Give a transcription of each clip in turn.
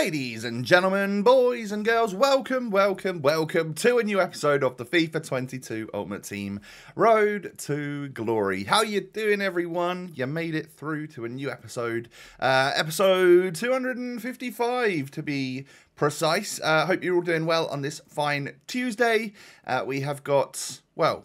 Ladies and gentlemen, boys and girls, welcome to a new episode of the FIFA 22 Ultimate Team Road to Glory. How you doing, everyone? You made it through to a new episode, episode 255 to be precise. Hope you're all doing well on this fine Tuesday. We have got, well,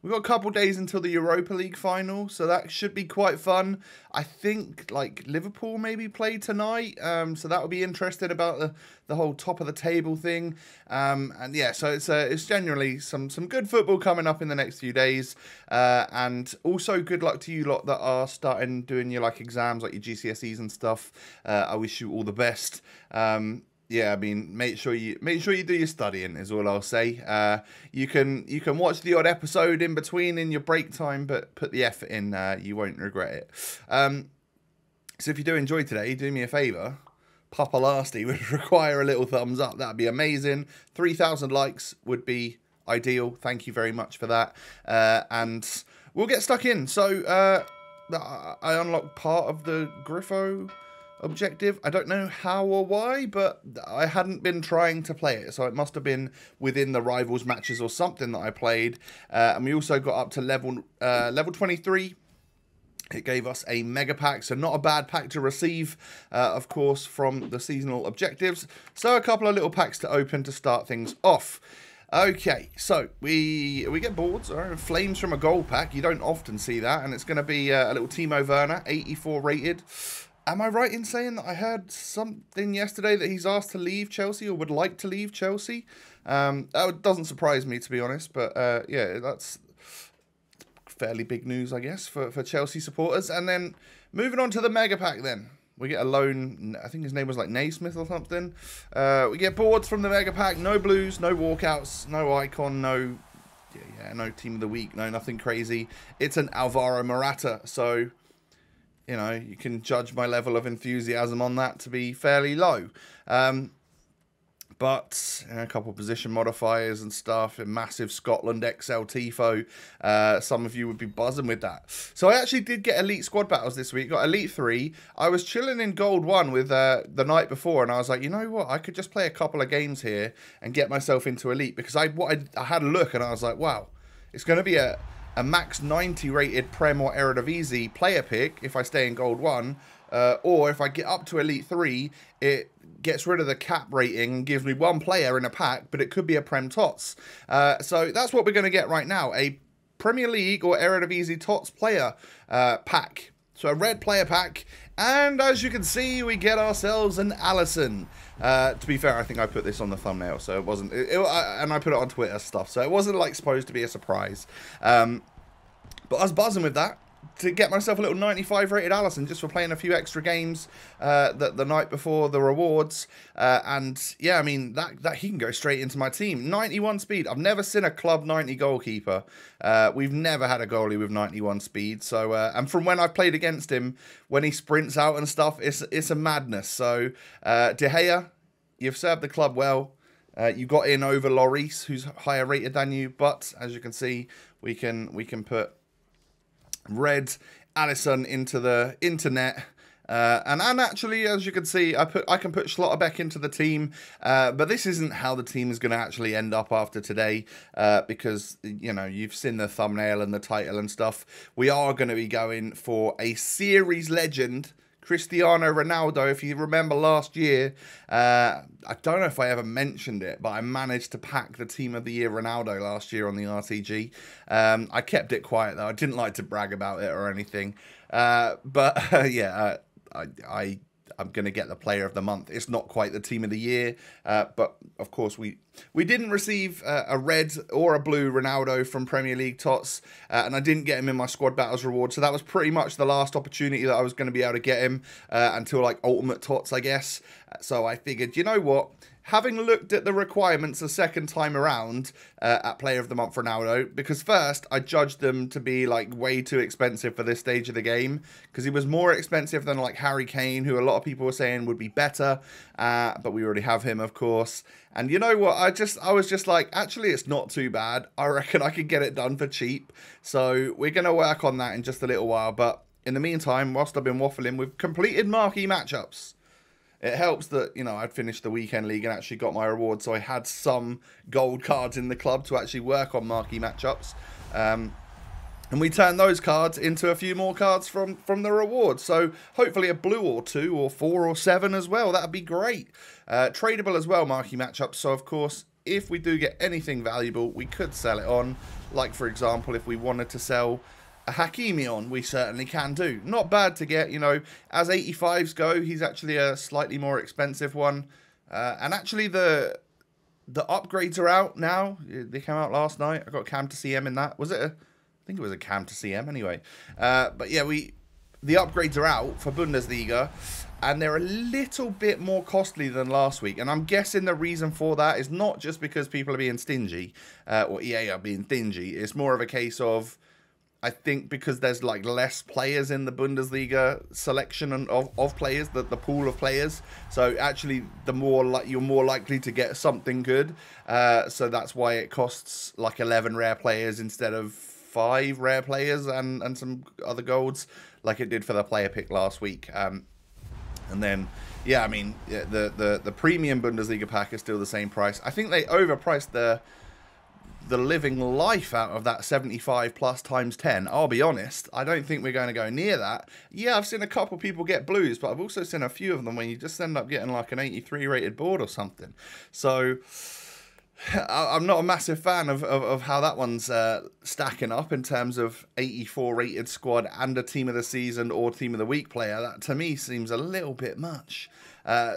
we've got a couple days until the Europa League final, so that should be quite fun. I think, like, Liverpool maybe play tonight, so that will be interesting about the whole top of the table thing. And yeah, so it's generally some good football coming up in the next few days. And also good luck to you lot that are starting doing your exams, like your GCSEs and stuff. I wish you all the best. Yeah, I mean, make sure you do your studying is all I'll say. You can watch the odd episode in between in your break time, but put the effort in. You won't regret it. So if you do enjoy today, do me a favour. Papa Lasty would require a little thumbs up. That'd be amazing. 3,000 likes would be ideal. Thank you very much for that. And we'll get stuck in. So I unlocked part of the Griffo objective. I don't know how or why, but I hadn't been trying to play it, so it must have been within the rivals matches or something that I played. And we also got up to level 23. It gave us a mega pack, so not a bad pack to receive, of course, from the seasonal objectives. So a couple of little packs to open to start things off. Okay, so we get boards, flames from a gold pack. You don't often see that, and it's going to be a little Timo Werner, 84 rated. Am I right in saying that I heard something yesterday that he's asked to leave Chelsea or would like to leave Chelsea? That doesn't surprise me, to be honest, but yeah, that's fairly big news, I guess, for Chelsea supporters. And then moving on to the Mega Pack then. We get a loan, I think his name was like Naismith or something. We get boards from the Mega Pack, no blues, no walkouts, no icon, no team of the week, no nothing crazy. It's an Alvaro Morata, so you know, you can judge my level of enthusiasm on that to be fairly low. But a couple of position modifiers and stuff, a massive Scotland XL Tifo. Some of you would be buzzing with that. So I actually did get Elite Squad Battles this week. Got Elite 3. I was chilling in Gold 1 with the night before, and I was like, you know what? I could just play a couple of games here and get myself into Elite. Because I had a look, and I was like, wow, it's going to be a max 90 rated Prem or Eredivisie player pick if I stay in Gold 1, or if I get up to Elite 3, it gets rid of the cap rating and gives me one player in a pack, but it could be a Prem Tots. So that's what we're going to get right now, a Premier League or Eredivisie Tots player pack. So a red player pack, and as you can see, we get ourselves an Alisson. To be fair, I think I put this on the thumbnail, so it wasn't, and I put it on Twitter stuff, so it wasn't like supposed to be a surprise. But I was buzzing with that to get myself a little 95 rated Alisson just for playing a few extra games the night before the rewards. And yeah, I mean, that he can go straight into my team. 91 speed. I've never seen a club 90 goalkeeper. We've never had a goalie with 91 speed. So, and from when I've played against him, when he sprints out and stuff, it's a madness. So, De Gea, you've served the club well. You got in over Lloris, who's higher rated than you. But as you can see, we can put red Alisson into the internet, and actually, as you can see, I can put Schlotterbeck into the team, but this isn't how the team is going to actually end up after today, because you know, you've seen the thumbnail and the title and stuff. We are going to be going for a series legend, Cristiano Ronaldo. If you remember last year, I don't know if I ever mentioned it, but I managed to pack the Team of the Year Ronaldo last year on the RTG. I kept it quiet though. I didn't like to brag about it or anything. But yeah, I'm going to get the Player of the Month. It's not quite the Team of the Year, but of course we didn't receive a red or a blue Ronaldo from Premier League Tots, and I didn't get him in my Squad Battles reward, so that was pretty much the last opportunity that I was going to be able to get him until like Ultimate Tots, I guess. So I figured, you know what? Having looked at the requirements a second time around at Player of the Month Ronaldo, because first I judged them to be like way too expensive for this stage of the game, because he was more expensive than like Harry Kane, who a lot of people were saying would be better, but we already have him, of course. And you know what? I was just like, actually, it's not too bad. I reckon I could get it done for cheap. So we're going to work on that in just a little while. But in the meantime, whilst I've been waffling, we've completed marquee matchups. it helps that, you know, I'd finished the weekend league and actually got my reward, so I had some gold cards in the club to actually work on marquee matchups. And we turned those cards into a few more cards from the reward. So hopefully a blue or 2 or 4 or 7 as well. That'd be great. Tradable as well, marquee matchups. So of course, if we do get anything valuable, we could sell it on. Like for example, if we wanted to sell a Hakimi on, we certainly can do. Not bad to get, you know, as 85s go, he's actually a slightly more expensive one. And actually the upgrades are out now. They came out last night. I got Cam to CM in that. Was it a... I think it was a Cam to CM anyway. But yeah, the upgrades are out for Bundesliga, and they're a little bit more costly than last week. And I'm guessing the reason for that is not just because people are being stingy, or EA are being stingy. It's more of a case of, I think, because there's like less players in the Bundesliga selection of players, the pool of players. So actually, the more you're more likely to get something good. So that's why it costs like 11 rare players instead of 5 rare players and some other golds, like it did for the player pick last week. And then, yeah, I mean, yeah, the premium Bundesliga pack is still the same price. I think they overpriced the living life out of that 75 plus times 10. I'll be honest, I don't think we're going to go near that. Yeah, I've seen a couple people get blues, but I've also seen a few of them when you just end up getting like an 83 rated board or something. So I'm not a massive fan of how that one's stacking up in terms of 84 rated squad and a team of the season or team of the week player. That to me seems a little bit much.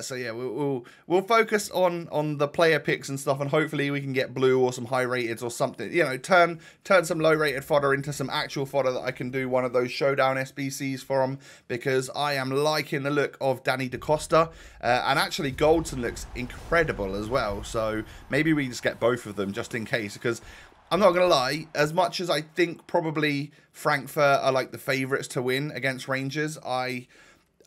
So yeah, we'll focus on the player picks and stuff, and hopefully we can get blue or some high rated or something. You know, turn some low rated fodder into some actual fodder that I can do one of those showdown SBCs from, because I am liking the look of Danny Da Costa, and actually Goldson looks incredible as well. So maybe we just get both of them just in case, because I'm not going to lie, as much as I think probably Frankfurt are like the favourites to win against Rangers, I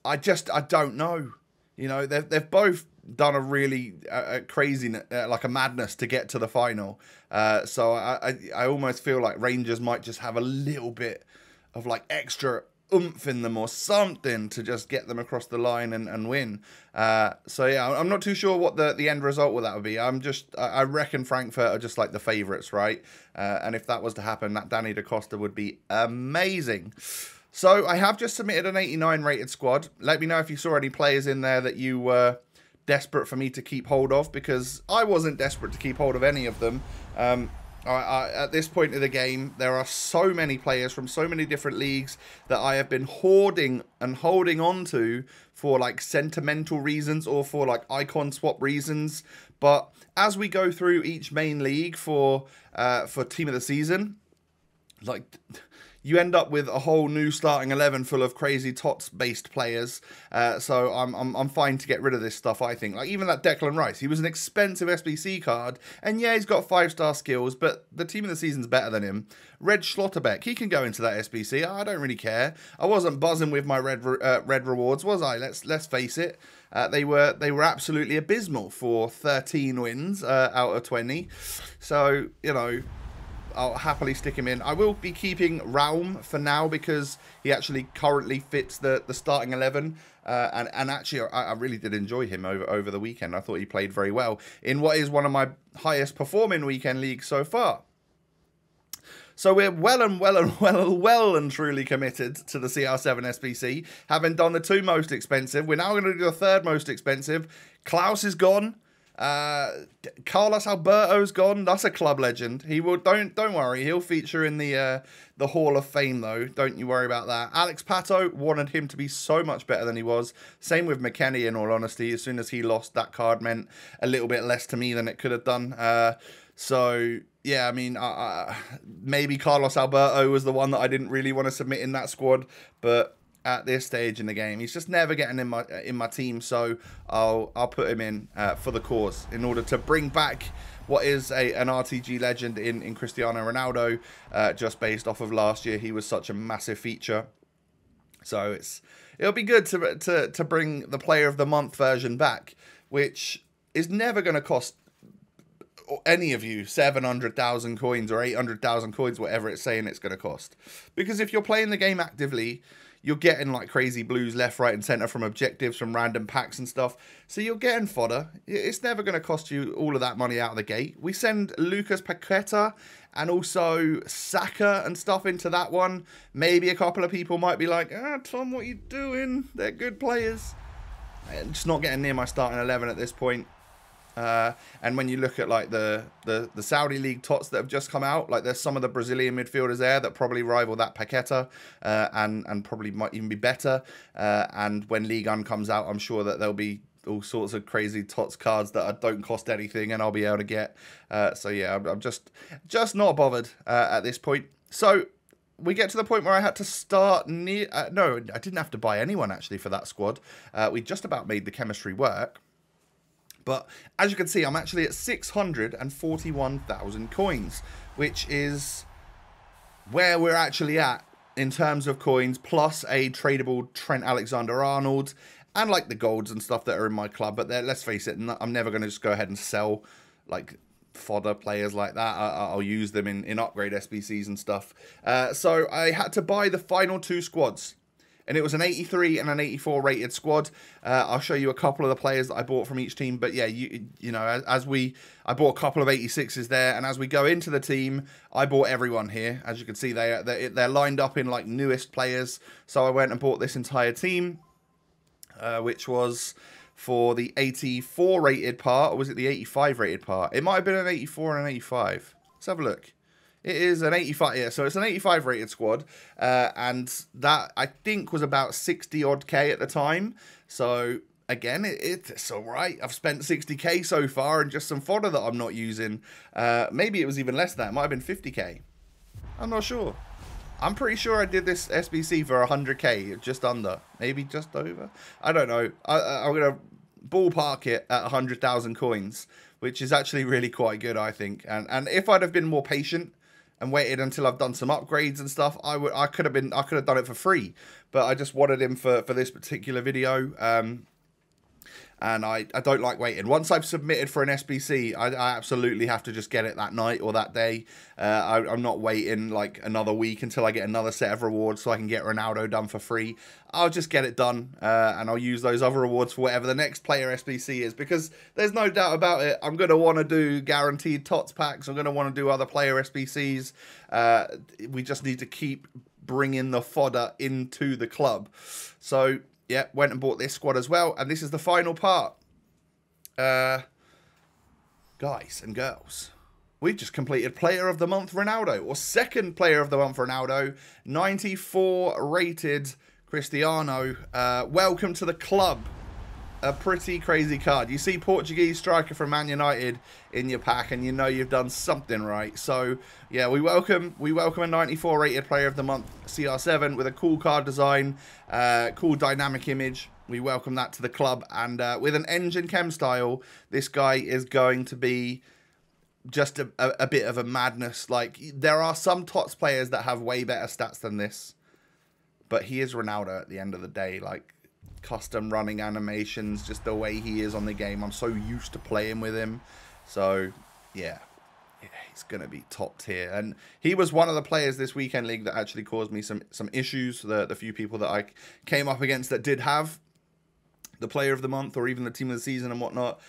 don't know. You know, they've both done a really crazy, like a madness to get to the final. So I almost feel like Rangers might just have a little bit of like extra oomph in them or something to just get them across the line and win. So yeah, I'm not too sure what the end result with that would be. I reckon Frankfurt are just like the favourites, right? And if that was to happen, that Danny Da Costa would be amazing. So I have just submitted an 89 rated squad. Let me know if you saw any players in there that you were desperate for me to keep hold of, because I wasn't desperate to keep hold of any of them. At this point of the game, there are so many players from so many different leagues that I have been hoarding and holding on to for like sentimental reasons or for like icon swap reasons. But as we go through each main league for team of the season, like, you end up with a whole new starting 11 full of crazy TOTS-based players. So I'm fine to get rid of this stuff, I think. Like, even that Declan Rice, he was an expensive SBC card. And yeah, he's got 5-star skills, but the team of the season's better than him. Red Schlotterbeck, he can go into that SBC. I don't really care. I wasn't buzzing with my red rewards, was I? Let's face it. They were absolutely abysmal for 13 wins out of 20. So, you know, I'll happily stick him in. I will be keeping Raum for now because he actually currently fits the starting 11. And actually, I really did enjoy him over the weekend. I thought he played very well in what is one of my highest performing weekend leagues so far. So we're well and truly committed to the CR7 SBC, having done the 2 most expensive. We're now going to do the 3rd most expensive. Klaus is gone. Carlos Alberto's gone. That's a club legend. He will. Don't worry. He'll feature in the Hall of Fame though. Don't you worry about that. Alex Pato, wanted him to be so much better than he was. Same with McKennie. In all honesty, as soon as he lost, that card meant a little bit less to me than it could have done. So yeah, I mean, maybe Carlos Alberto was the one that I didn't really want to submit in that squad, but at this stage in the game, he's just never getting in my team, so I'll put him in for the cause in order to bring back what is an RTG legend in Cristiano Ronaldo, just based off of last year. He was such a massive feature, so it'll be good to bring the Player of the Month version back, which is never going to cost any of you 700,000 coins or 800,000 coins, whatever it's saying it's going to cost, because if you're playing the game actively, you're getting like crazy blues left, right, and centre from objectives, from random packs and stuff. So you're getting fodder. It's never going to cost you all of that money out of the gate. We send Lucas Paqueta and also Saka and stuff into that one. Maybe a couple of people might be like, Tom, what are you doing? They're good players. I'm just not getting near my starting 11 at this point. And when you look at like the Saudi League tots that have just come out, like there's some of the Brazilian midfielders there that probably rival that Paqueta, and probably might even be better. And when Ligue 1 comes out, I'm sure that there'll be all sorts of crazy tots cards that don't cost anything, and I'll be able to get. So yeah, I'm just not bothered at this point. So we get to the point where I had to start near. No, I didn't have to buy anyone actually for that squad. We just about made the chemistry work. But as you can see, I'm actually at 641,000 coins, which is where we're actually at in terms of coins, plus a tradable Trent Alexander-Arnold and like the golds and stuff that are in my club. But let's face it, I'm never going to just go ahead and sell like fodder players like that. I'll use them in upgrade SBCs and stuff. So I had to buy the final 2 squads. And it was an 83 and an 84 rated squad. I'll show you a couple of the players that I bought from each team. But yeah, you know, I bought a couple of 86s there. And as we go into the team, I bought everyone here. As you can see, they're lined up in like newest players. So I went and bought this entire team, which was for the 84 rated part. Or was it the 85 rated part? It might have been an 84 and an 85. Let's have a look. It is an 85, yeah, so it's an 85 rated squad, and that, I think, was about 60 odd K at the time. So, again, it's all right. I've spent 60K so far and just some fodder that I'm not using. Maybe it was even less than that. It might have been 50K. I'm not sure. I'm pretty sure I did this SBC for 100K, just under. Maybe just over. I don't know. I'm going to ballpark it at 100,000 coins, which is actually really quite good, I think. And if I'd have been more patient and waited until I've done some upgrades and stuff, I could have done it for free, but I just wanted him for this particular video. And I don't like waiting. Once I've submitted for an SBC, I absolutely have to just get it that night or that day. I'm not waiting like another week until I get another set of rewards so I can get Ronaldo done for free. I'll just get it done, and I'll use those other rewards for whatever the next player SBC is, because there's no doubt about it, I'm going to want to do guaranteed TOTS packs. I'm going to want to do other player SBCs. We just need to keep bringing the fodder into the club. So yeah, went and bought this squad as well. And this is the final part. Guys and girls, we've just completed Player of the Month Ronaldo, or second Player of the Month Ronaldo, 94 rated Cristiano. Welcome to the club. A pretty crazy card. You see Portuguese striker from Man United in your pack, and you know you've done something right. So yeah, we welcome a 94 rated Player of the Month CR7 with a cool card design, cool dynamic image. We welcome that to the club, and with an engine chem style, this guy is going to be just a bit of a madness. Like, there are some TOTS players that have way better stats than this, but he is Ronaldo at the end of the day. Like, custom running animations, just the way he is on the game, I'm so used to playing with him. So yeah, he's gonna be top tier, and he was one of the players this weekend league that actually caused me some issues. The few people that I came up against that did have the Player of the Month or even the Team of the Season and whatnot.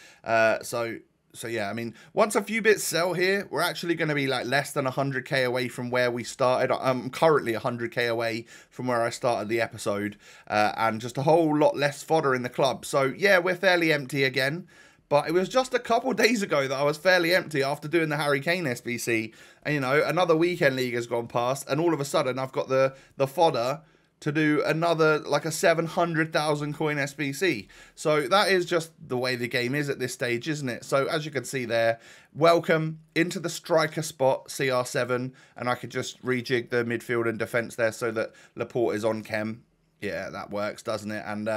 So yeah, I mean, once a few bits sell here, we're actually going to be like less than 100K away from where we started. I'm currently 100K away from where I started the episode, and just a whole lot less fodder in the club. So yeah, we're fairly empty again, but it was just a couple days ago that I was fairly empty after doing the Harry Kane SBC. And, you know, another weekend league has gone past, and all of a sudden I've got the fodder to do another, like a 700,000 coin SBC. So that is just the way the game is at this stage, isn't it? So as you can see there, welcome into the striker spot, CR7, and I could just rejig the midfield and defence there so that Laporte is on chem. Yeah, that works, doesn't it? And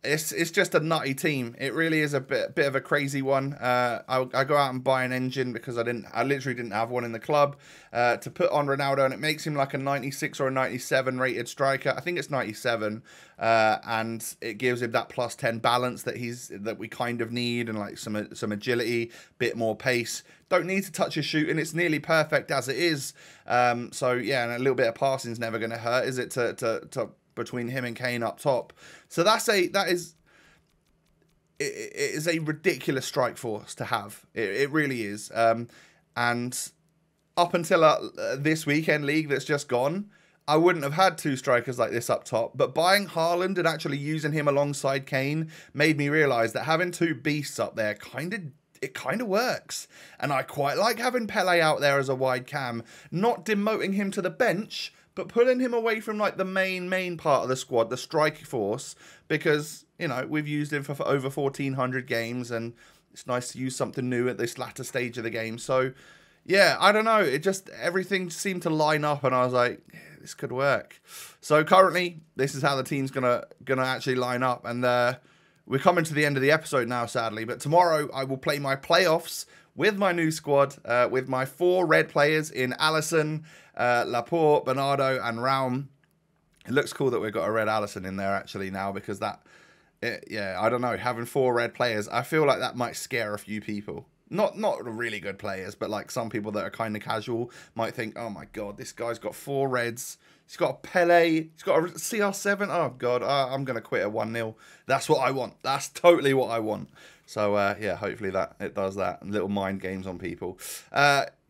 it's just a nutty team. It really is a bit of a crazy one. I go out and buy an engine because I literally didn't have one in the club to put on Ronaldo, and it makes him like a 96 or a 97 rated striker. I think it's 97, and it gives him that plus 10 balance that we kind of need, and like some agility, bit more pace. Don't need to touch his shooting. It's nearly perfect as it is. So yeah, and a little bit of passing is never going to hurt, is it? To between him and Kane up top. So that is a ridiculous strike force to have. It really is. And up until this weekend league that's just gone, I wouldn't have had two strikers like this up top. But buying Haaland and actually using him alongside Kane made me realise that having two beasts up there it kind of works. And I quite like having Pele out there as a wide cam, not demoting him to the bench, but pulling him away from like the main part of the squad, the strike force, because, you know, we've used him for over 1,400 games, and it's nice to use something new at this latter stage of the game. So, yeah, I don't know. It just, everything seemed to line up, and I was like, yeah, this could work. So currently, this is how the team's gonna actually line up, and we're coming to the end of the episode now, sadly. But tomorrow, I will play my playoffs with my new squad, with my 4 red players in Alisson, Laporte, Bernardo, and Raum. It looks cool that we've got a red Alisson in there, actually, now, because yeah, I don't know, having 4 red players, I feel like that might scare a few people. Not really good players, but like some people that are kind of casual might think, oh my god, this guy's got 4 reds. He's got a Pele. He's got a CR7. Oh god, I'm going to quit at 1-0. That's what I want. That's totally what I want. So yeah, hopefully it does that. Little mind games on people.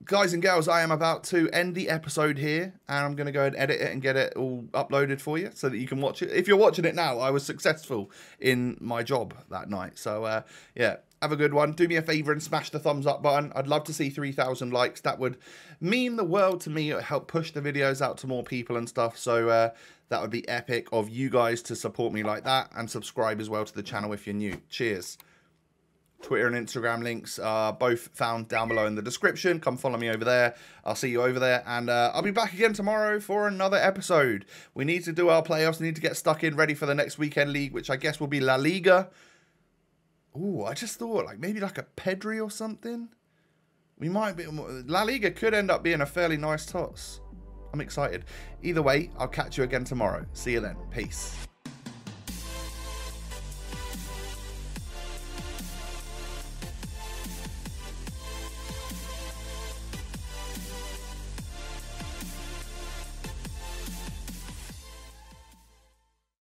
Guys and girls, I am about to end the episode here, and I'm going to go and edit it and get it all uploaded for you so that you can watch it. If you're watching it now, I was successful in my job that night. So yeah, have a good one. Do me a favour and smash the thumbs up button. I'd love to see 3,000 likes. That would mean the world to me. It would help push the videos out to more people and stuff. So that would be epic of you guys to support me like that, and subscribe as well to the channel if you're new. Cheers. Twitter and Instagram links are both found down below in the description. Come follow me over there. I'll see you over there. And I'll be back again tomorrow for another episode. We need to do our playoffs. We need to get stuck in, ready for the next weekend league, which I guess will be La Liga. Ooh, I just thought like maybe like a Pedri or something. We might be... La Liga could end up being a fairly nice toss. I'm excited. Either way, I'll catch you again tomorrow. See you then. Peace.